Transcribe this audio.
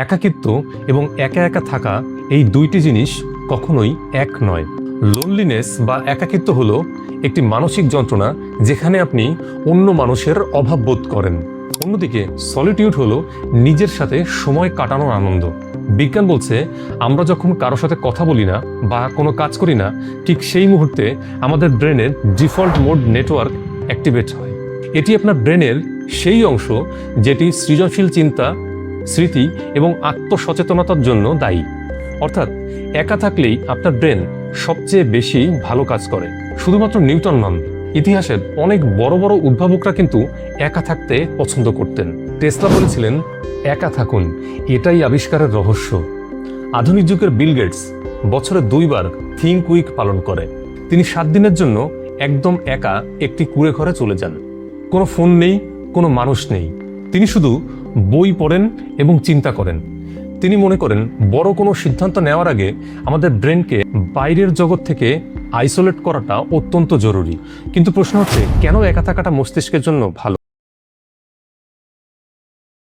একাকিত্ব এবং একা একা থাকা এই দুইটি জিনিস কখনোই এক নয়। লোনলিনেস বা একাকিত্ব হলো একটি মানসিক যন্ত্রণা যেখানে আপনি অন্য মানুষের অভাব বোধ করেন। অন্যদিকে সলিটিউড হলো নিজের সাথে সময় কাটানোর আনন্দ। বিজ্ঞান বলছে আমরা যখন কারোর সাথে কথা বলি না বা কোনো কাজ করি না, ঠিক সেই মুহূর্তে আমাদের ব্রেনের ডিফল্ট মোড নেটওয়ার্ক অ্যাক্টিভেট হয়। এটি আপনার ব্রেনের সেই অংশ যেটি সৃজনশীল চিন্তা, স্মৃতি এবং আত্মসচেতনতার জন্য দায়ী। অর্থাৎ একা থাকলেই আপনার ব্রেন সবচেয়ে বেশি ভালো কাজ করে। শুধুমাত্র নিউটন নন, ইতিহাসের অনেক বড় বড় উদ্ভাবকরা কিন্তু একা থাকতে পছন্দ করতেন। টেসলা বলেছিলেন, একা থাকুন, এটাই আবিষ্কারের রহস্য। আধুনিক যুগের বিল গেটস বছরে 2 বার থিঙ্ক উইক পালন করে। তিনি 7 দিনের জন্য একদম একা একটি কুঁড়ে ঘরে চলে যান। কোনো ফোন নেই, কোনো মানুষ নেই। তিনি শুধু বই পড়েন এবং চিন্তা করেন। তিনি মনে করেন বড় কোনো সিদ্ধান্ত নেওয়ার আগে আমাদের ব্রেনকে বাইরের জগৎ থেকে আইসোলেট করাটা অত্যন্ত জরুরি। কিন্তু প্রশ্ন হচ্ছে, কেন একা থাকাটা মস্তিষ্কের জন্য ভালো?